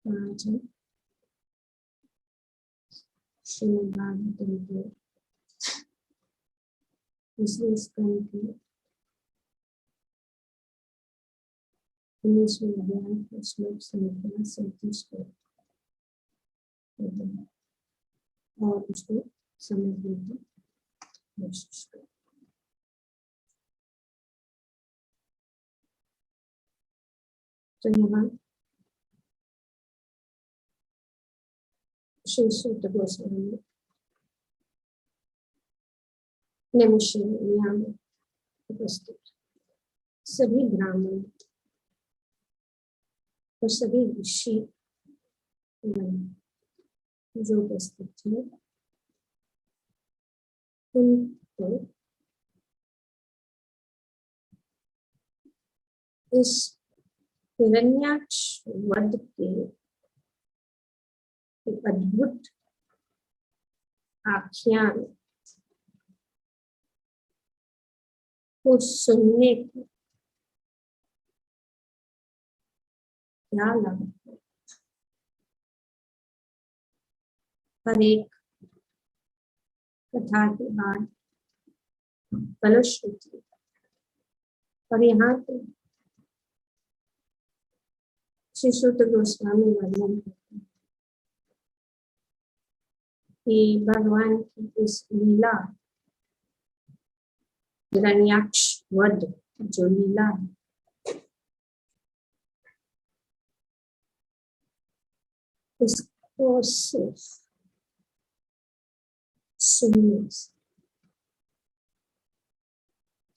आज हम श्रीमद् भागवतम के दूसरे स्कंद के 19वें अध्याय के श्लोक संख्या 37 को और उसको समझने की कोशिश करें। तो यहाँ श्री सूत गोस्वामी निमिष में उपस्थित सभी ब्राह्मण और सभी ऋषि जो उपस्थित थे उनको इस हिरण्याक्ष वध के एक अद्भुत आख्यान को सुनने को क्या लगा। हर एक कथा के बाद फलश्रुति और यहाँ पे श्री सूत गोस्वामी वर्णन करते हैं कि भगवान की इस लीला हिरण्याक्ष वध जो लीला है उसको सिर्फ सुनने से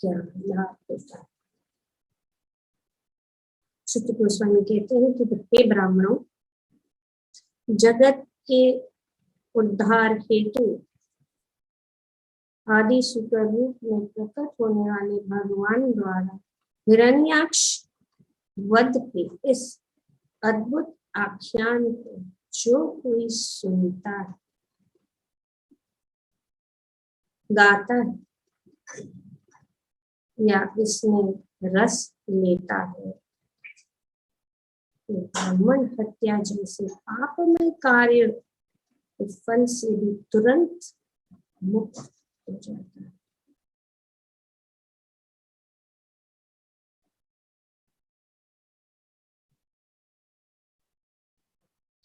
क्या लाभ होता है। सूत गोस्वामी कहते हैं कि हे ब्राह्मणों, जगत के उद्धार हेतु आदि शुक्र रूप में प्रकट होने वाले भगवान द्वारा हिरण्याक्ष वध के इस अद्भुत आख्यान को जो कोई सुनता है, गाता है या इसमें रस लेता है, तो ब्राह्मण हत्या जैसे पापमय कार्य के फल से भी तुरंत मुक्त हो जाता है।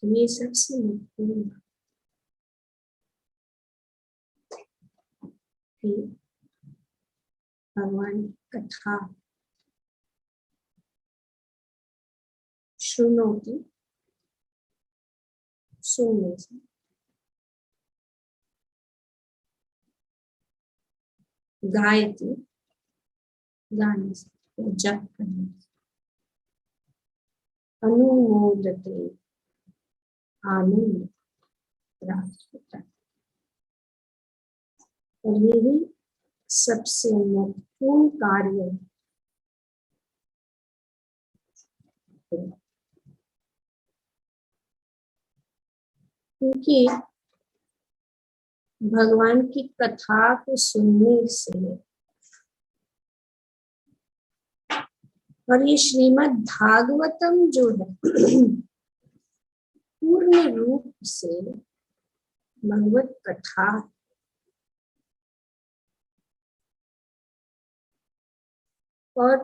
तो ये सबसे महत्वपूर्ण कि भगवान की कथा सुनोती, सुनने से गायती, गाने से, जप करने से, अनुमोदते आनंद प्राप्त होता है। और यही सबसे महत्वपूर्ण कार्य है। क्योंकि भगवान की कथा को सुनने से और ये श्रीमद् भागवतम जो है पूर्ण रूप से भगवत कथा और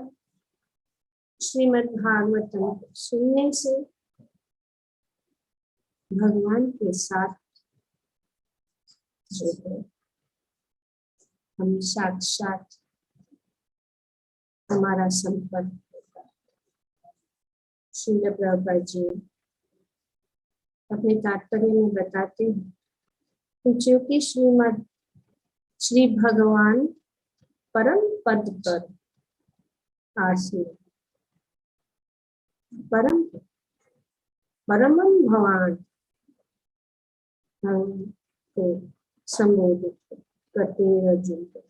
श्रीमद् भागवतम सुनने से भगवान के साथ जो है हम साक्षात हमारा संपर्क होता है। श्रील प्रभुपाद जी अपने तात्पर्य में बताते हैं क्योंकि श्री भगवान परम पद पर आसीन, परमम भगवान को संबोधित करते हैं अर्जुन को।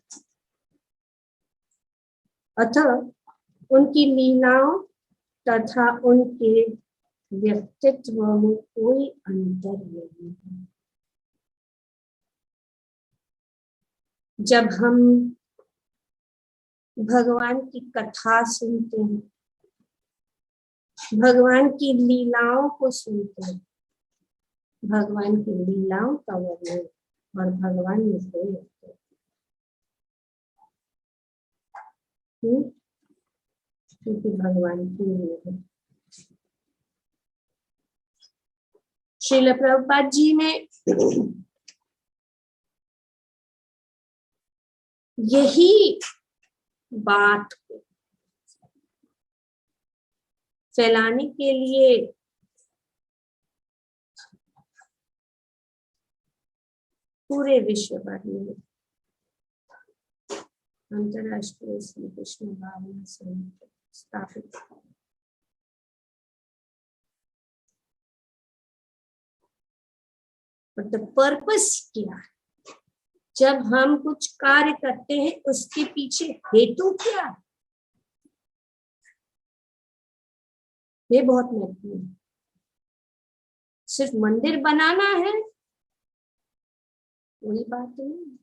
अतः उनकी लीलाओं तथा उनके व्यक्तित्व में कोई अंतर नहीं है। जब हम भगवान की कथा सुनते हैं भगवान की लीलाओं को सुनते हैं, भगवान की लीलाओं का वर्णन और भगवान में कोई होते हैं। क्योंकि भगवान की लीला। श्रील प्रभुपाद जी ने यही बात को फैलाने के लिए पूरे विश्व भर में अंतरराष्ट्रीय श्री कृष्ण भावना संघ स्थापित। बट द पर्पस क्या है? जब हम कुछ कार्य करते हैं उसके पीछे हेतु क्या है? ये बहुत महत्वपूर्ण है। सिर्फ मंदिर बनाना है वही बात नहीं।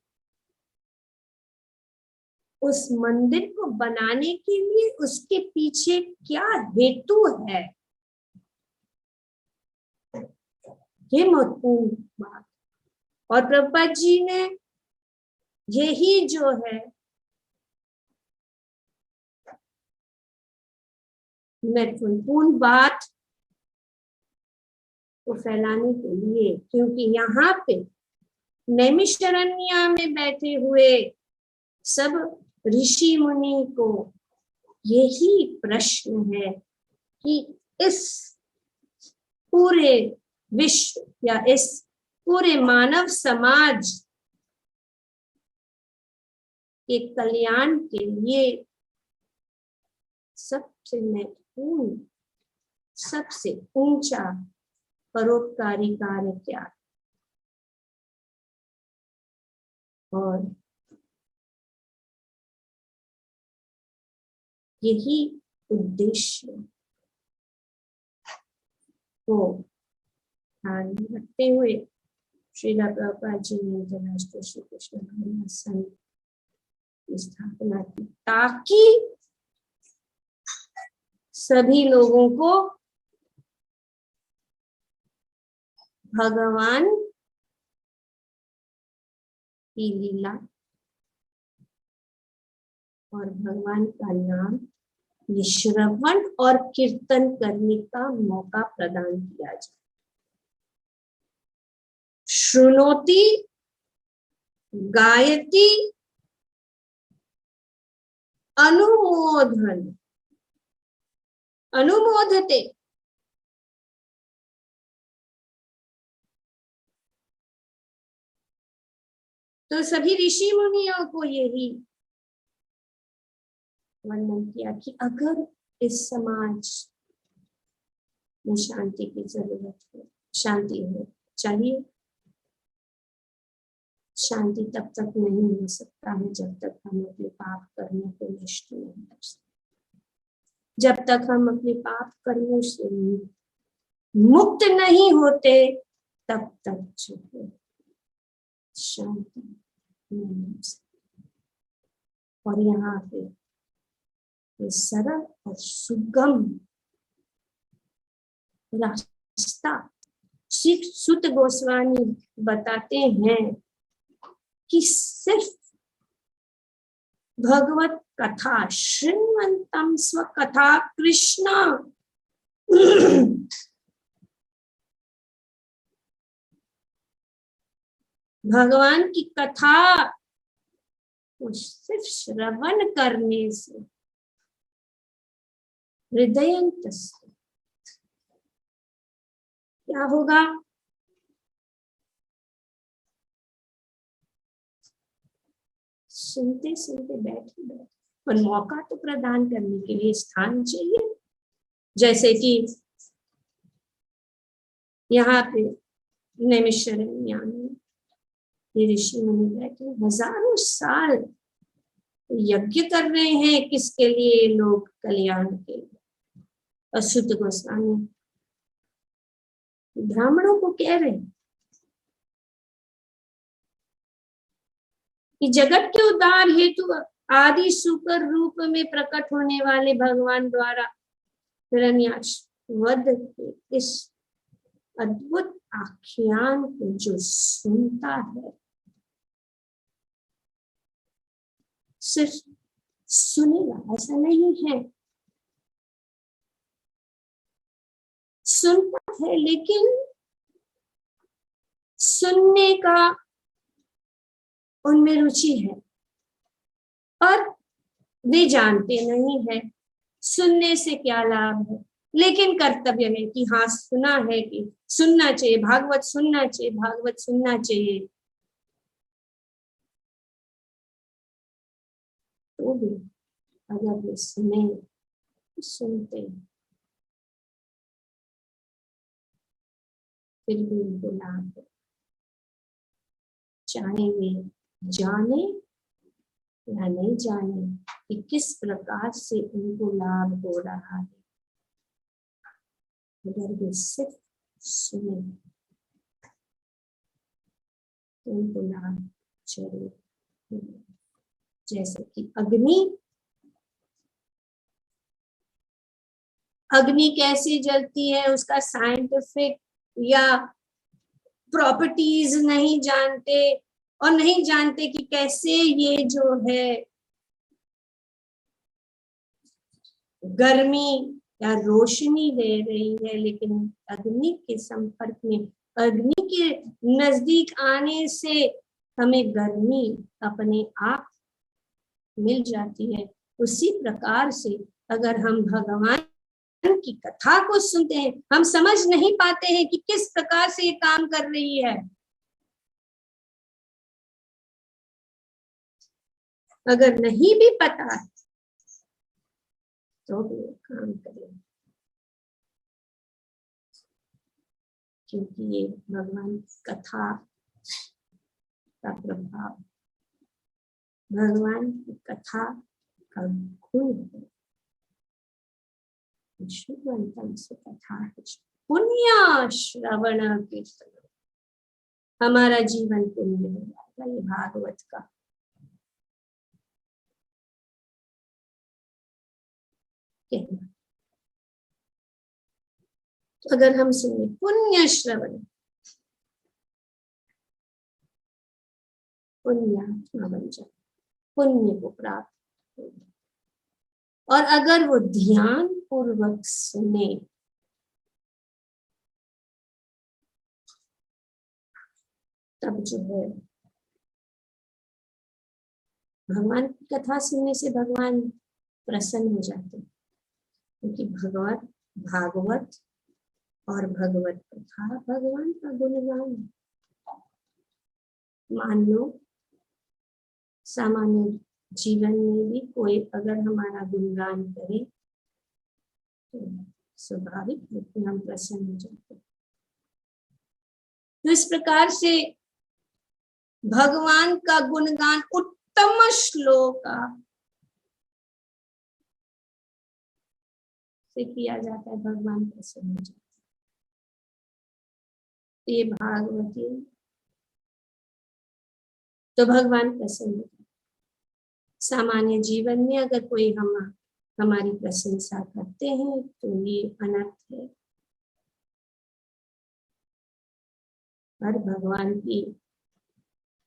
उस मंदिर को बनाने के लिए उसके पीछे क्या हेतु है, ये महत्वपूर्ण बात। और प्रभुपाद जी ने यही जो है महत्वपूर्ण बात को फैलाने के लिए, क्योंकि यहाँ पे नैमिषारण्य में बैठे हुए सब ऋषि मुनि को यही प्रश्न है कि इस पूरे विश्व या इस पूरे मानव समाज के कल्याण के लिए सबसे महत्वपूर्ण, सबसे ऊंचा परोपकारी कार्य क्या है? और यही उद्देश्य को ध्यान में रखते हुए श्रील प्रभुपाद जी ने अंतरराष्ट्रीय श्री कृष्ण भावना संघ की स्थापना की, ताकि सभी लोगों को भगवान की लीला और भगवान का नाम ये श्रवण और कीर्तन करने का मौका प्रदान किया जाए। श्रुणोति गायति अनुमोदन अनुमोदते, तो सभी ऋषि मुनियों को यही वर्णन किया कि अगर इस समाज में शांति की जरूरत है, शांति है, चलिए शांति तब तक नहीं हो सकता है जब तक हम अपने पाप कर्मों को नष्ट नहीं कर सकते। जब तक हम अपने पाप कर्मों से मुक्त नहीं होते तब तक जो है शांति नहीं हो सकती। और यहाँ पे ये सरल और सुगम रास्ता श्री सुत गोस्वामी बताते हैं कि सिर्फ भगवत कथा श्रृण्वन्तम स्वकथा कृष्ण, भगवान की कथा को सिर्फ श्रवण करने से हृदयंतस्य क्या होगा? सुनते सुनते बैठे बैठे, पर मौका तो प्रदान करने के लिए स्थान चाहिए। जैसे कि यहाँ पे नैमिषारण्य में ये ऋषि मुनि बैठे हजारों साल यज्ञ कर रहे हैं, किसके लिए? लोक कल्याण के लिए। अच्युत गोस्वामी ब्राह्मणों को कह रहे हैं कि जगत के उद्धार हेतु आदि सुकर रूप में प्रकट होने वाले भगवान द्वारा हिरण्याक्ष वध के इस अद्भुत आख्यान को जो सुनता है, सिर्फ सुनेगा ऐसा नहीं है, सुनता है लेकिन सुनने का उनमें रुचि है और वे जानते नहीं है सुनने से क्या लाभ है, लेकिन कर्तव्य है कि हाँ सुना है कि सुनना चाहिए, भागवत सुनना चाहिए, भागवत सुनना चाहिए, तो भी अगर वे सुनते फिर भी उनको लाभ है, चाहे वे जाने या नहीं जाने कि किस प्रकार से उनको लाभ हो रहा है, अगर वे सिर्फ सुने तो उनको लाभ जरूर मिलेगा। जैसे कि अग्नि कैसे जलती है, उसका साइंटिफिक या प्रॉपर्टीज नहीं जानते, और नहीं जानते कि कैसे ये जो है गर्मी या रोशनी दे रही है, लेकिन अग्नि के संपर्क में, अग्नि के नजदीक आने से हमें गर्मी अपने आप मिल जाती है। उसी प्रकार से अगर हम भगवान की कथा को सुनते हैं, हम समझ नहीं पाते हैं कि किस प्रकार से ये काम कर रही है, अगर नहीं भी पता है तो भी काम करें, क्योंकि ये भगवान की कथा का प्रभाव, भगवान की कथा का गुण है। शुभवंतम से कथा पुण्य श्रवण कीर्तन, हमारा जीवन पुण्य हो जाएगा ये भागवत का। कहना तो अगर हम सुने पुण्य श्रवण, पुण्यात्मा बन जाए, पुण्य को प्राप्त हो, और अगर वो ध्यान पूर्वक सुने तब जो है भगवान की कथा सुनने से भगवान प्रसन्न हो जाते हैं, क्योंकि भागवत और भगवत कथा भगवान का गुणगान। मान लो सामान्य जीवन में भी कोई अगर हमारा गुणगान करे तो स्वाभाविक है कि हम प्रसन्न हो जाते हैं। तो इस प्रकार से भगवान का गुणगान उत्तम श्लोक से किया जाता है, भगवान प्रसन्न हो जाते हैं। ये भागवती तो भगवान प्रसन्न हो जाते। सामान्य जीवन में अगर कोई हमारी प्रशंसा करते हैं तो ये अनर्थ है, पर भगवान की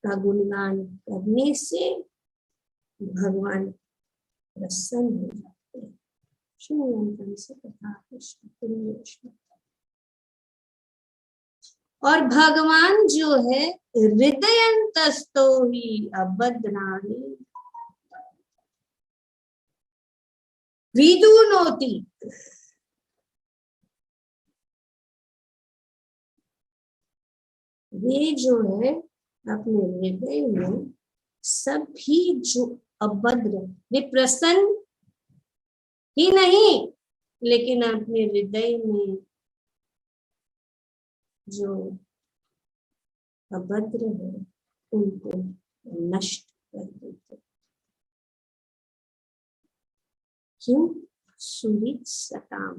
का गुणगान करने से भगवान प्रसन्न हो जाते हैं। शुभवंतम से कथा कृष्ण। और भगवान जो है हृदयंतस्तो ही अबध्नानि विदुनोति, वे जो है अपने हृदय में सभी जो अभद्र, वे प्रसन्न ही नहीं लेकिन अपने हृदय में जो अभद्र है उनको नष्ट कर देते। क्यों? सुहृद सताम,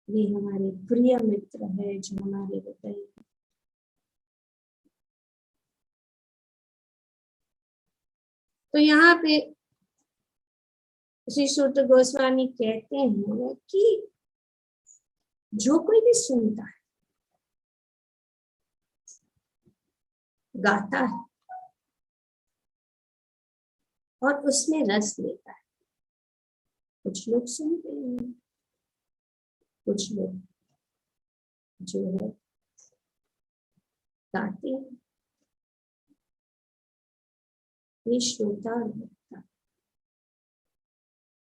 वे हमारे प्रिय मित्र है जो हमारे हृदय में। तो यहाँ पे श्री सूत्र गोस्वामी कहते हैं कि जो कोई भी सुनता है, गाता है और उसमें रस लेता है, कुछ लोग सुनते हैं, कुछ लोग जो है गाते हैं, ये श्रोता और वक्ता।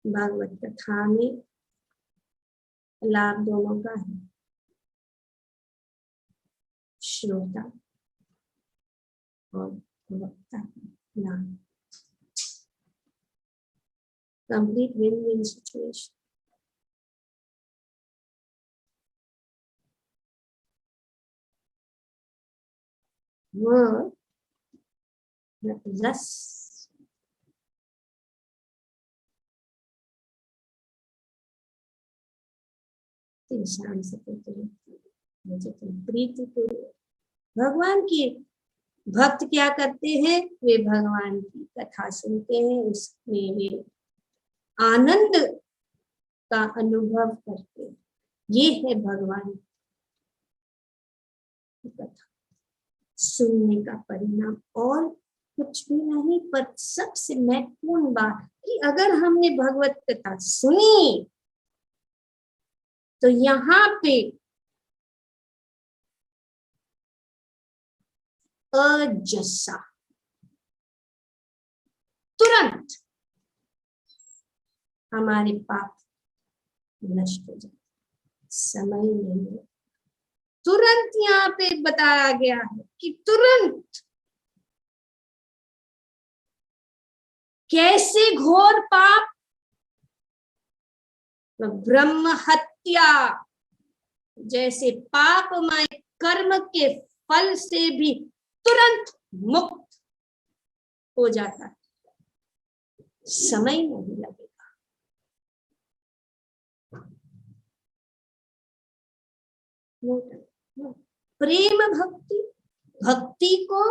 भागवत कथा में लाभ दोनों का है, श्रोता और वक्ता लाभ, कंप्लीट विन विन सिचुएशन। वो रस शाम से मुझे प्रीति पूर्वक भगवान की भक्त क्या करते हैं, वे भगवान की कथा सुनते हैं, उसमें वे आनंद का अनुभव करते हैं। ये है भगवान की कथा सुनने का परिणाम, और कुछ भी नहीं। पर सबसे महत्वपूर्ण बात कि अगर हमने भगवत कथा सुनी तो यहाँ पे अजसा तुरंत हमारे पाप नष्ट हो जाए, समय नहीं। तुरंत यहाँ पे बताया गया है कि तुरंत कैसे घोर पाप, ब्रह्म हत्या जैसे पापमय कर्म के फल से भी तुरंत मुक्त हो जाता है, समय नहीं लगेगा। प्रेम भक्ति, भक्ति को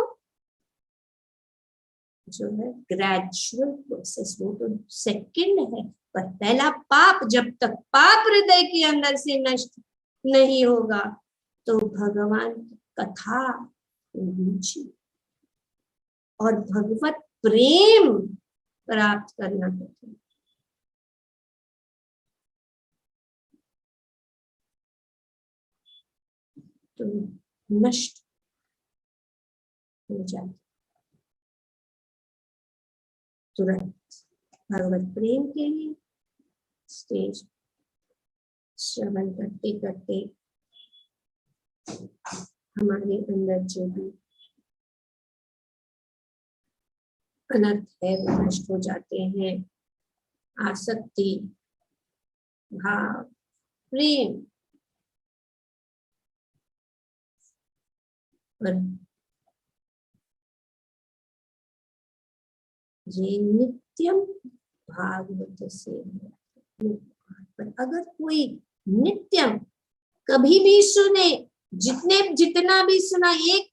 जो है ग्रेजुअल प्रोसेस, वो तो सेकंड है, पर पहला पाप, जब तक पाप हृदय के अंदर से नष्ट नहीं होगा तो भगवान की कथा रुचि और भगवत प्रेम प्राप्त करना कठिन। तो नष्ट हो जाए तुरंत। भगवत प्रेम के लिए स्टेज श्रवण करते करते हमारे अंदर जो भी अनर्थ है वो नष्ट हो जाते हैं। आसक्ति, भाव, प्रेम और ये नित्यम भागवत से। पर अगर कोई नित्यम कभी भी सुने, जितना भी सुना, एक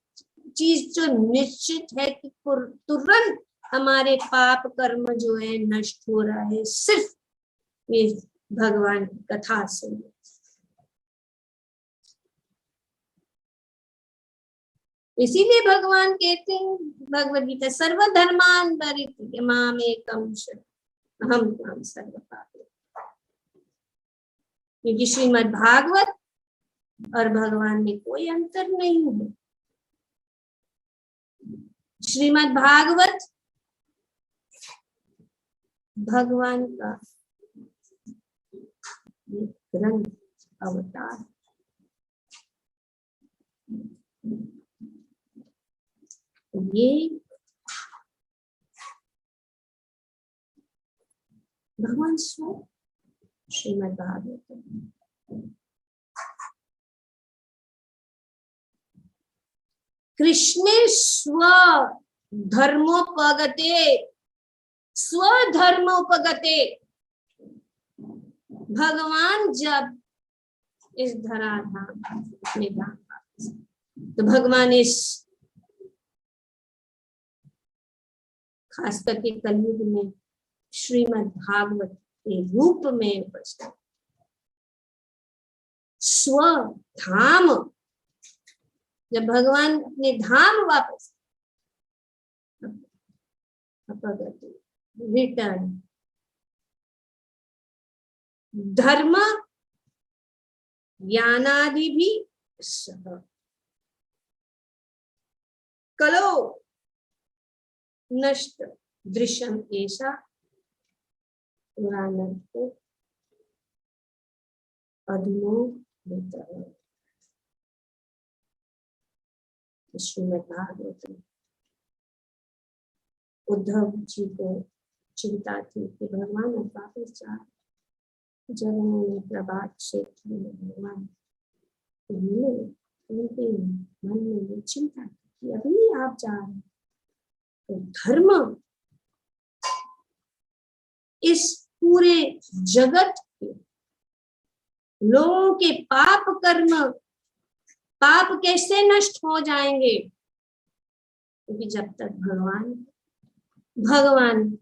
चीज जो निश्चित है कि तुरंत हमारे पाप कर्म जो है नष्ट हो रहा है, सिर्फ ये भगवान की कथा सुनिए। इसीलिए भगवान कहते हैं भगवद गीता, सर्वधर्मान परित्यज्य माम एकम शरणं अहम त्वां सर्व पापेभ्यो। क्योंकि श्रीमद् भागवत और भगवान में कोई अंतर नहीं है। श्रीमद् भागवत भगवान का ग्रंथ, अवतार। ये भगवान स्वयं श्रीमद् भागवत कृष्णे स्वधर्मोपगते, भगवान जब इस धराधाम में दान, तो भगवान इस खास करके कलयुग में श्रीमद् भागवत के रूप में उपस्थित। स्वधाम, जब भगवान अपने धाम वापस रिटर्न, धर्म ज्ञानादि भी सह कलो नष्ट दृश्यम ऐसा पुराणत्व अधुनो श्रीमद् भागवत। उद्धव जी को चिंता थी कि भगवान वापस जा, जब उन्होंने प्रभात क्षेत्र में भगवान को मिले उनके मन में ये चिंता थी कि अभी आप जा रहे हैं तो धर्म इस पूरे जगत के लोगों के पाप कर्म, पाप कैसे नष्ट हो जाएंगे? क्योंकि जब तक भगवान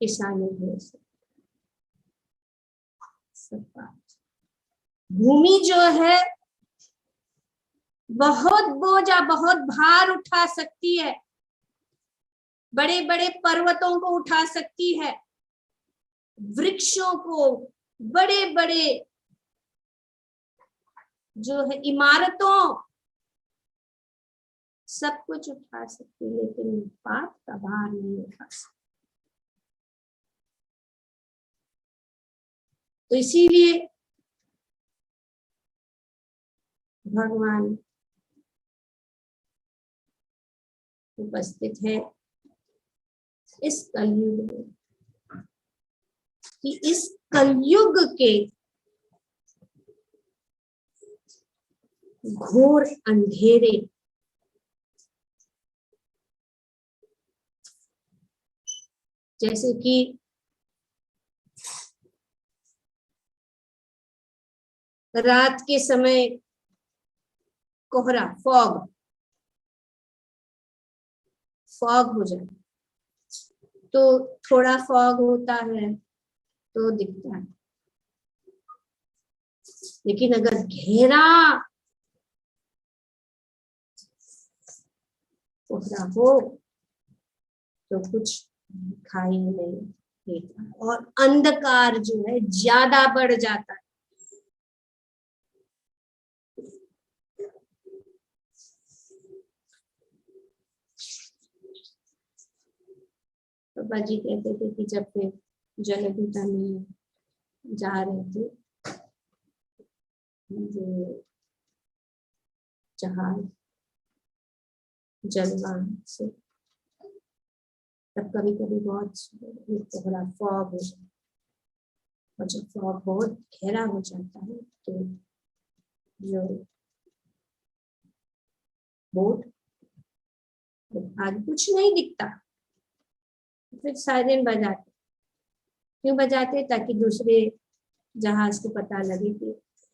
किसानी सब बात, भूमि जो है बहुत बोझा, बहुत भार उठा सकती है, बड़े बड़े पर्वतों को उठा सकती है, वृक्षों को, बड़े बड़े जो है इमारतों, सब कुछ उठा सकती है, लेकिन पाप का भार नहीं उठा सकती। तो इसीलिए भगवान उपस्थित है इस कलयुग में, कि इस कलयुग के घोर अंधेरे जैसे कि रात के समय कोहरा, फॉग हो जाए तो थोड़ा फॉग होता है तो दिखता है, लेकिन अगर घेरा कोहरा हो तो कुछ दिखाई नहीं देता और अंधकार जो है ज्यादा बढ़ जाता है। बाबा जी कहते थे कि जब वे जलदूता में जा रहे थे, जो जहाज जलवान से, तब कभी कभी बहुत कोहरा फॉग हो जाता है, और जब फॉग बहुत गहरा हो जाता है तो जो बोट आगे कुछ नहीं दिखता, फिर सायरन बजाते। क्यों बजाते? ताकि दूसरे जहाज को पता लगे कि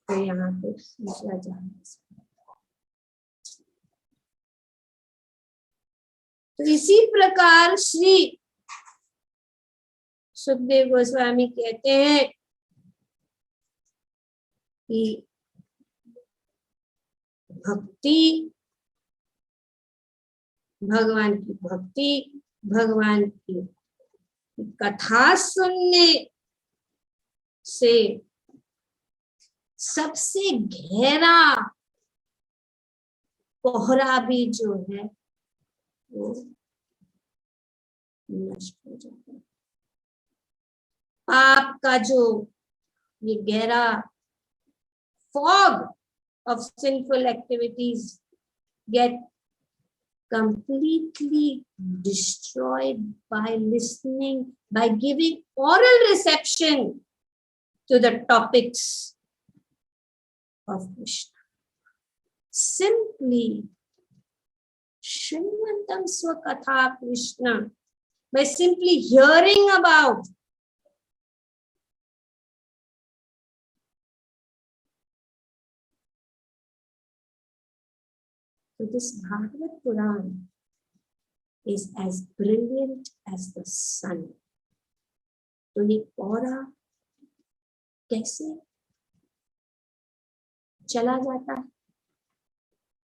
तो यहाँ पे दूसरा जहाज। तो इसी प्रकार श्री सुखदेव गोस्वामी कहते हैं कि भक्ति, भगवान की भक्ति, भगवान की कथा सुनने से सबसे गहरा कोहरा भी जो है वो नष्ट हो जाता है। पाप का जो ये गहरा fog of sinful activities get completely destroyed by listening, by giving oral reception to the topics of Krishna. Simply Shrimantam Swakatha Krishna, by simply hearing about so this Bhagavad Puran is as brilliant as the sun. तो ये कोहरा कैसे चला जाता है?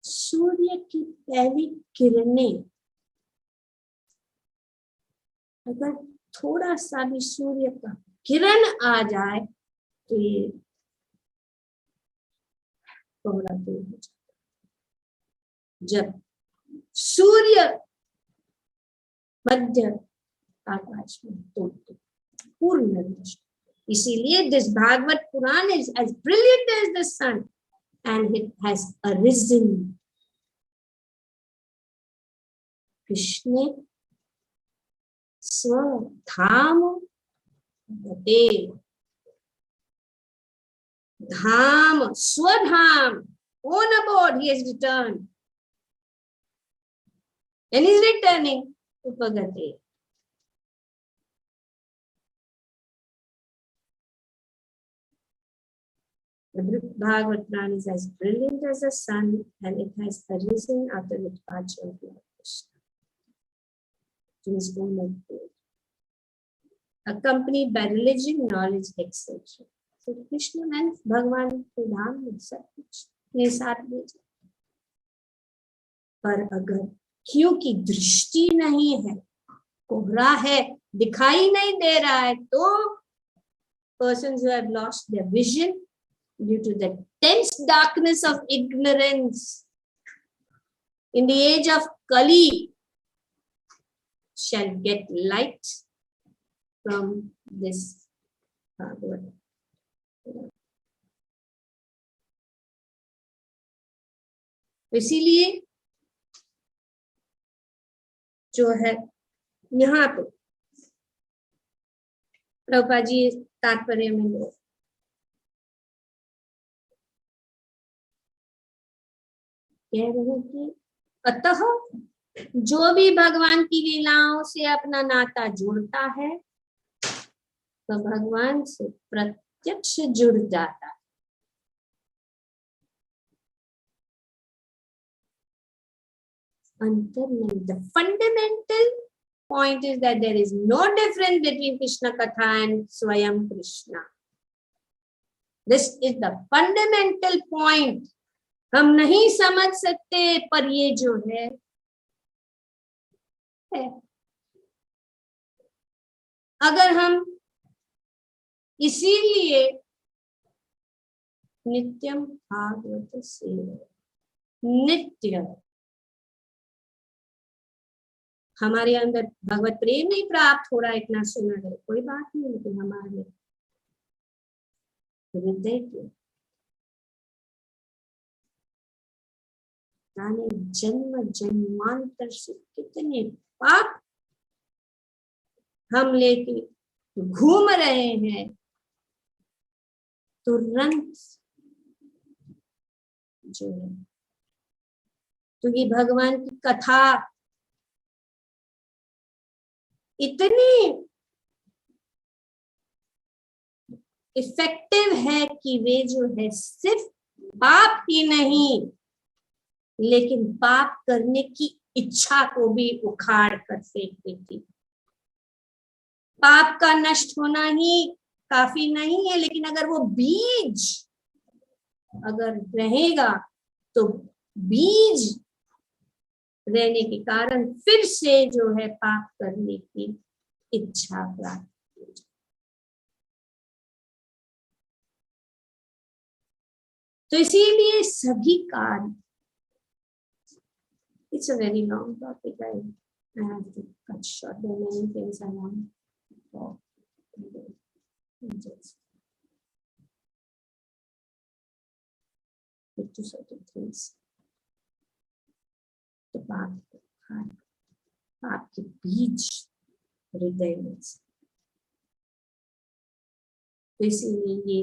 सूर्य की पहली किरणें अगर थोड़ा सा भी सूर्य का किरण आ जाए तो ये कोहरा दूर हो जाता है। जब सूर्य मध्य आकाश में तो पूर्ण नष्ट। इसीलिए this Bhagavata Purana is as brilliant as the sun and it has arisen. Krishna स्वधाम गते, धाम स्वधाम, on aboard he has returned and is returning to Upagate. The Bhagavad Puran is as brilliant as the sun and it has arisen after the departure of Lord Krishna to his own abode, accompanied by religion, knowledge, etc. So Krishna and Bhagwan के धाम में सब कुछ के साथ ले जाए। पर अगर क्योंकि दृष्टि नहीं है, कोहरा है, दिखाई नहीं दे रहा है, तो persons who have lost their vision due to the dense darkness of ignorance in the age of Kali shall get light from this Bhagavad. इसीलिए जो है यहाँ पे प्रभुपाद जी तात्पर्य में लोग कह रहे हैं कि अतः जो भी भगवान की लीलाओं से अपना नाता जोड़ता है तो भगवान से प्रत्यक्ष जुड़ जाता है। अंतर नहीं। The fundamental point is that there is no difference between Krishna Katha and Swayam Krishna. This is the fundamental point. हम नहीं समझ सकते, पर ये जो है अगर हम इसीलिए नित्यम भागवत से नित्य हमारे अंदर भगवत प्रेम नहीं प्राप्त हो रहा, इतना सुना है कोई बात नहीं, लेकिन हमारे हृदय के जन्म जन्मांतर से कितने पाप हम लेके घूम रहे हैं, तुरंत जो है तो ये भगवान की कथा इतनी इफेक्टिव है कि वे जो है सिर्फ पाप ही नहीं लेकिन पाप करने की इच्छा को भी उखाड़ कर फेंक देती। पाप का नष्ट होना ही काफी नहीं है, लेकिन अगर वो बीज अगर रहेगा तो बीज रहने के कारण फिर से जो है पाप करने की इच्छा प्राप्त हो जाए। तो इसीलिए सभी कार्य, it's a very long topic, I have to cut short. There are many things I want to talk to certain things. तो पाप के बीज हृदय में, तो इसीलिए ये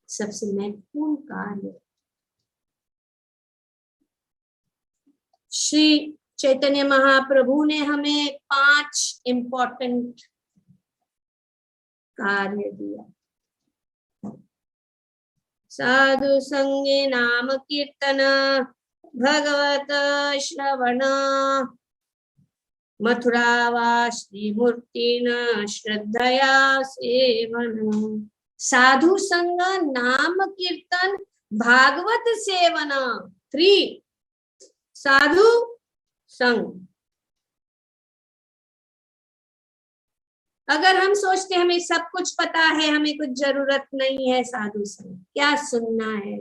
सबसे महत्वपूर्ण कार्य है। श्री चैतन्य महाप्रभु ने हमें 5 इम्पोर्टेंट कार्य दिया। साधु संगे नाम कीर्तन, भगवत श्रवण, मथुरा श्रीमूर्तिन श्रद्धया सेवन। साधु संग नाम कीर्तन भागवत सेवन। 3 साधु संग। अगर हम सोचते हमें सब कुछ पता है, हमें कुछ जरूरत नहीं है साधु संग, क्या सुनना है,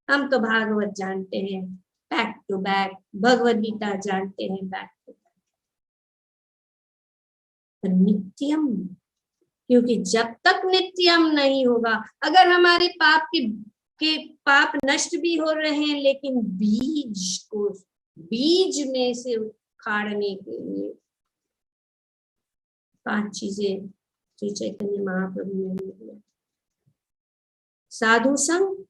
हम तो भागवत जानते हैं back to back, Bhagavad Gita जानते हैं बैक टू बैक। नित्यम, क्योंकि जब तक नित्यम नहीं होगा, अगर हमारे पाप के पाप नष्ट भी हो रहे हैं, लेकिन बीज में से उखाड़ने के लिए 5 चीजें श्री चैतन्य महाप्रभु ने दिया। साधु संग,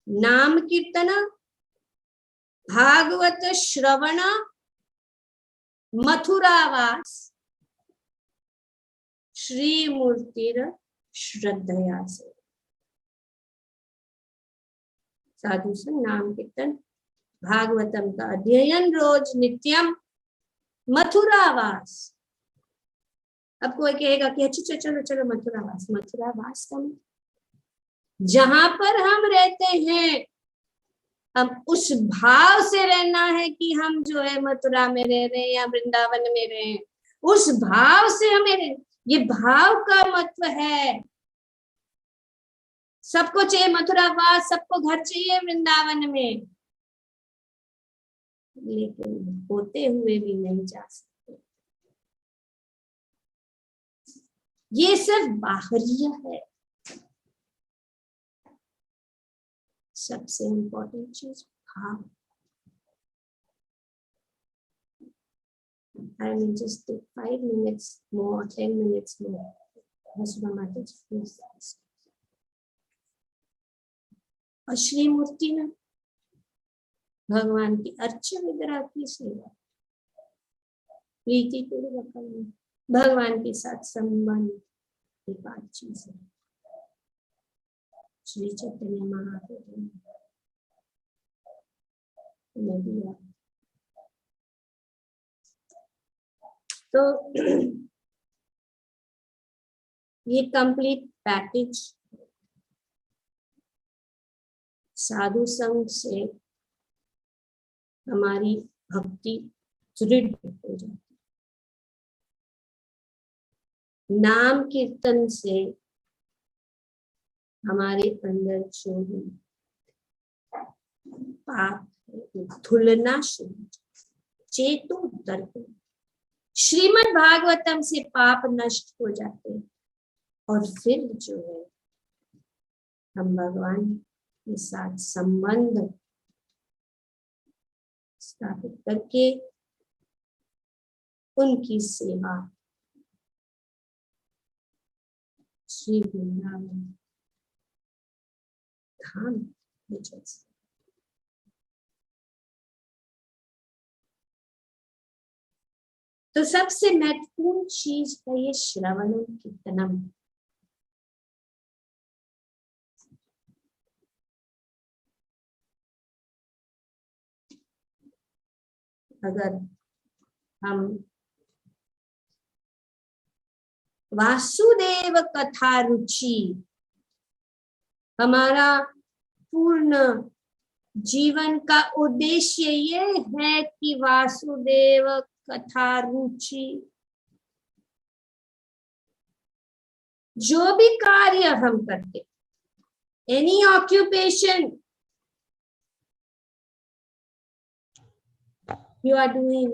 नाम कीर्तन, भागवत श्रवण, मथुरावास, श्री मूर्तिर श्रद्धया से। साधु संग, नाम कीर्तन, भागवतम का अध्ययन रोज नित्यम, मथुरावास। अब कोई कहेगा कि अच्छा चलो चलो मथुरावास। मथुरावास का जहां पर हम रहते हैं, हम उस भाव से रहना है कि हम जो है मथुरा में रह रहे हैं या वृंदावन में रहे हैं, उस भाव से हमें, ये भाव का महत्व है। सबको चाहिए मथुरावास, सबको घर चाहिए वृंदावन में, लेकिन होते हुए भी नहीं जा सकते। ये सिर्फ बाहरिया है। सबसे इंपॉर्टेंट चीज भाव। I will just take 5 minutes more, 10 minutes more. और श्री मूर्ति ने भगवान की अर्च विग्रह की सेवा, प्रीति पूर्वक करना, भगवान के साथ संबंध, ये 5 चीजें श्री चैतन्य महाप्रभु ने दिया। तो ये कंप्लीट पैकेज साधु संघ से हमारी भक्ति दृढ़ हो जाती, नाम कीर्तन से हमारे अंदर जो भी पाप धुलना शुरू, चेतो दर्पण। श्रीमद् भागवतम से पाप नष्ट हो जाते हैं, और फिर जो है हम भगवान के साथ संबंध स्थापित करके उनकी सेवा श्री वृंदावन धाम में चल सकते। तो सबसे महत्वपूर्ण चीज है ये श्रवणम कीर्तनम। अगर हम वासुदेव कथा रुचि, हमारा पूर्ण जीवन का उद्देश्य ये है कि वासुदेव कथा रुचि, जो भी कार्य हम करते, any occupation you are doing,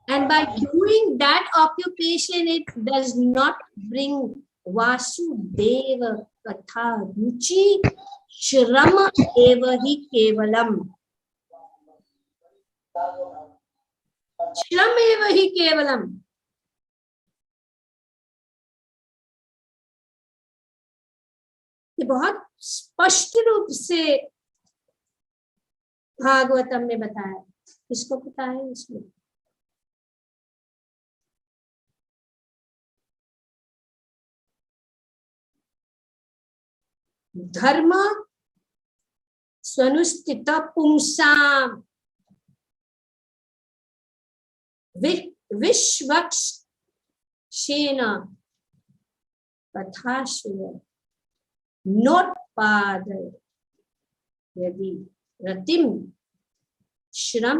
and by doing that occupation it does not bring Vasudeva Katha Ruchi Shrama eva hi kevalam, Shram eva hi kevalam। ये बहुत स्पष्ट रूप से भागवतम में बताया। किसको पता है इसमें? धर्म स्वनुष्ठित पुंसाम विश्वक्षेण कथाश्रय नोत्पादय यदि रतिम श्रम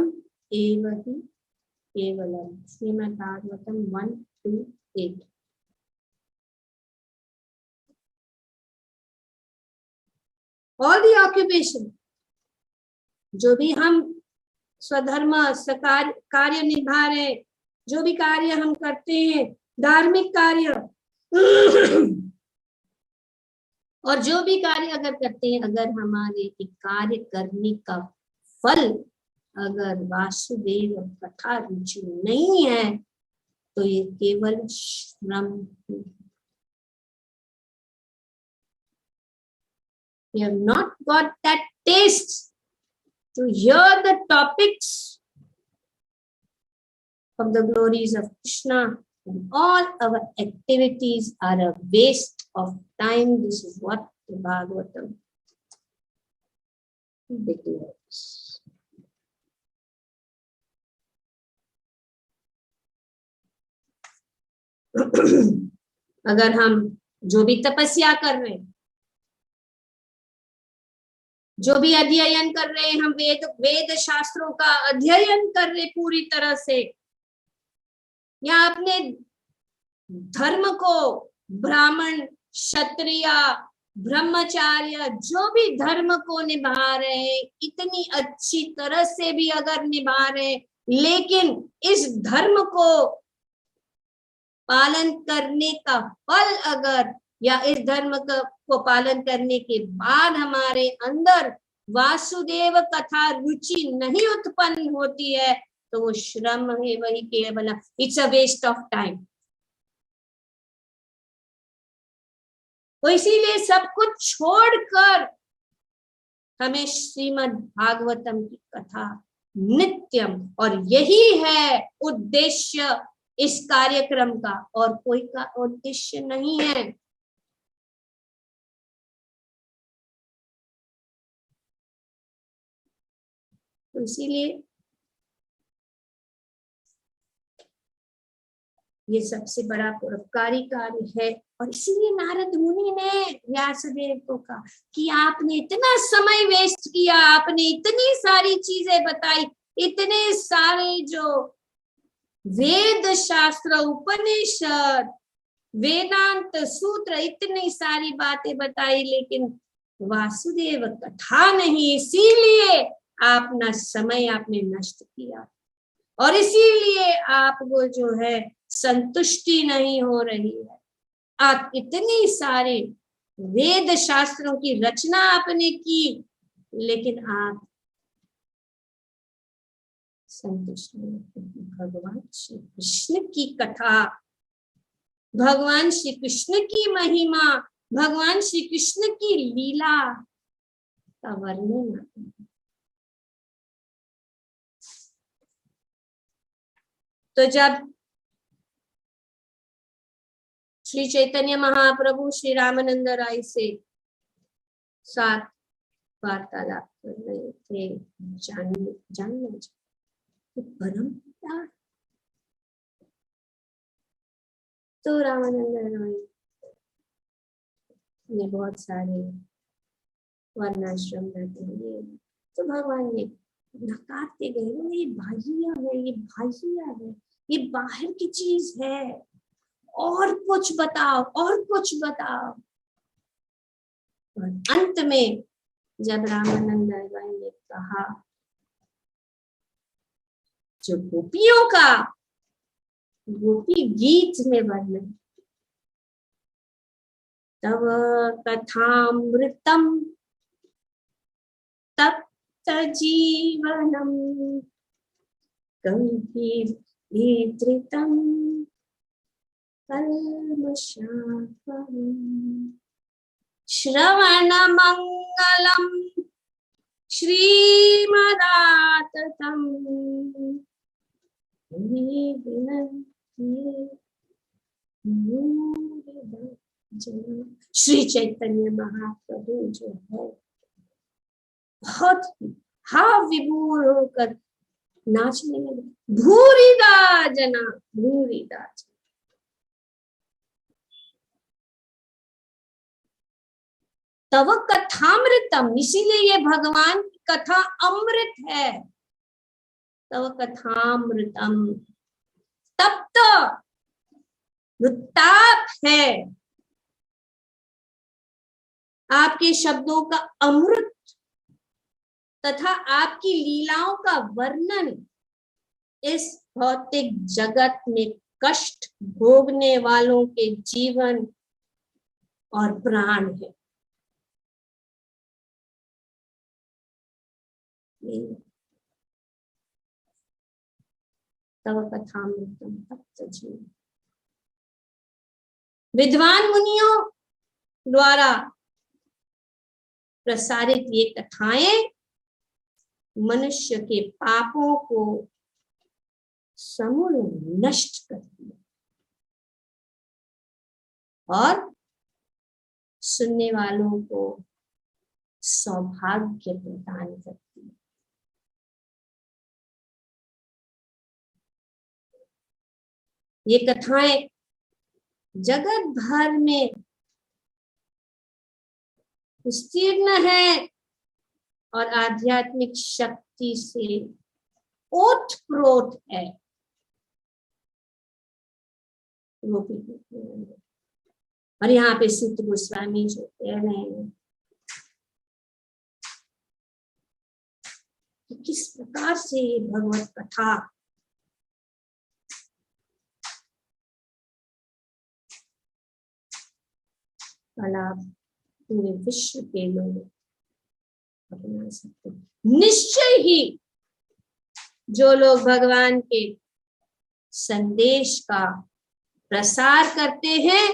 एव हि केवलम। Srimad Bhagavatam 1-8। All the occupation, जो भी हम स्वधर्म कार्य निभा रहे, जो भी कार्य हम करते हैं, धार्मिक कार्य और जो भी कार्य अगर करते हैं, अगर हमारे कार्य करने का फल अगर वासुदेव कथा रुचि नहीं है तो ये केवल श्रम है। We have not got that taste to hear the topics of the glories of Krishna, and all our activities are a waste of time. This is what the Bhagavatam declares. अगर हम जो भी तपस्या कर रहे हैं, जो भी अध्ययन कर रहे हैं, हम वेद शास्त्रों का अध्ययन कर रहे पूरी तरह से, या अपने धर्म को, ब्राह्मण, क्षत्रिय, ब्रह्मचार्य, जो भी धर्म को निभा रहे हैं, इतनी अच्छी तरह से भी अगर निभा रहे, लेकिन इस धर्म को पालन करने का फल अगर, या इस धर्म को पालन करने के बाद हमारे अंदर वासुदेव कथा रुचि नहीं उत्पन्न होती है, तो वो श्रम है, वही केवल it's a waste of time. तो इसीलिए सब कुछ छोड़कर हमें श्रीमद् भागवतम की कथा नित्यम, और यही है उद्देश्य इस कार्यक्रम का, और कोई का उद्देश्य नहीं है। तो इसीलिए ये सबसे बड़ा परोपकारी कार्य है। और इसीलिए नारद मुनि ने व्यासदेव को कहा कि आपने इतना समय वेस्ट किया, आपने इतनी सारी चीजें बताई, इतने सारे जो वेद शास्त्र, उपनिषद, वेदांत सूत्र, इतनी सारी बातें बताई, लेकिन वासुदेव कथा नहीं, इसीलिए अपना समय आपने नष्ट किया, और इसीलिए आपको जो है संतुष्टि नहीं हो रही है। आप इतनी सारे वेद शास्त्रों की रचना आपने की, लेकिन आप संतुष्ट नहीं। भगवान श्री कृष्ण की कथा, भगवान श्री कृष्ण की महिमा, भगवान श्री कृष्ण की लीला का वर्णन। तो जब श्री चैतन्य महाप्रभु श्री रामानंद राय से साथ वार्तालाप कर रहे थे, जानना परम पिता, तो रामानंद राय ने बहुत सारे वर्णाश्रम रहते हैं, तो भगवान ने नकारते गए, ये भाइया है, ये भाइया है, ये बाहर की चीज है, और कुछ बताओ, और कुछ बताओ। और अंत में जब रामानंद राय ने कहा, जो गोपियों का गोपी गीत में वर्णन, तव कथामृतम तप्त जीवनम गंभीरतम कल्मषापहम् श्रवण मंगलम श्रीमदाततम् श्री चैतन्य महाप्रभु जो है बहुत भाव विभोर होकर नाचने लगे, भूरिदा जना, भूरिदा जना। तव कथामृतम, इसीलिए ये भगवान की कथा अमृत है। तव कथामृतम, तप्त ताप है, आपके शब्दों का अमृत तथा आपकी लीलाओं का वर्णन इस भौतिक जगत में कष्ट भोगने वालों के जीवन और प्राण है। तव कथामृतम तप्त जीवन। विद्वान मुनियों द्वारा प्रसारित ये कथाएं मनुष्य के पापों को समूल नष्ट करती है और सुनने वालों को सौभाग्य प्रदान करती है। ये कथाएं जगत भर में विस्तीर्ण है और आध्यात्मिक शक्ति से ओतप्रोत है। और यहाँ पे सूत गोस्वामी जो कह रहे हैं कि किस प्रकार से ये भगवत कथा लाभ पूरे विश्व के लोग अपना सकते। निश्चय ही जो लोग भगवान के संदेश का प्रसार करते हैं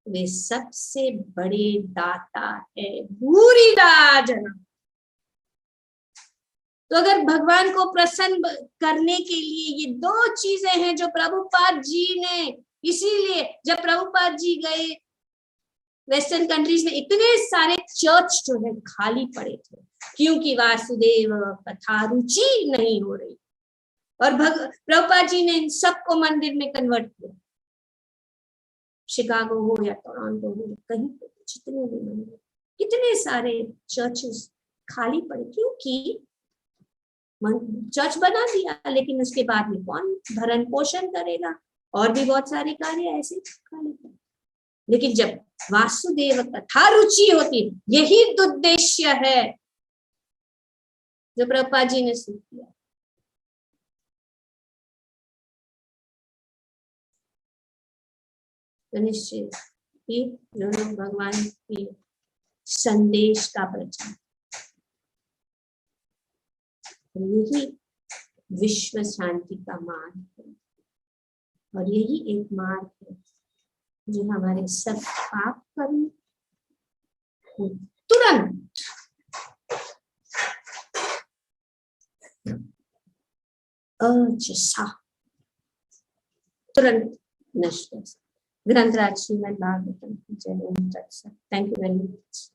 वे सबसे बड़े दाता है, भूरिदा जना। तो अगर भगवान को प्रसन्न करने के लिए ये दो चीजें हैं जो प्रभुपाद जी ने, इसीलिए जब प्रभुपाद जी गए वेस्टर्न कंट्रीज में इतने सारे चर्च जो है खाली पड़े थे क्योंकि वासुदेव कथा रुचि नहीं हो रही। और प्रभुपाद जी ने इन सबको मंदिर में कन्वर्ट किया। शिकागो हो या टोरंटो हो, कहीं पे जितने भी मंदिर, कितने सारे चर्चेस खाली पड़े क्योंकि चर्च बना दिया लेकिन उसके बाद में कौन भरण पोषण करेगा, और भी बहुत सारे कार्य ऐसे खाली पड़े। लेकिन जब वासुदेव कथा रुचि होती, यही उद्देश्य है जो प्रभुपाद जी ने सिद्ध किया। तो निश्चित ही जो लोग भगवान के संदेश का प्रचार, यही विश्व शांति का मार्ग है और यही एक मार्ग है जो हमारे सब पाप कर्म तुरंत अजसा तुरंत नष्ट कर सकते। ग्रंथराज श्रीमद् भागवतम की जय। Thank you very much.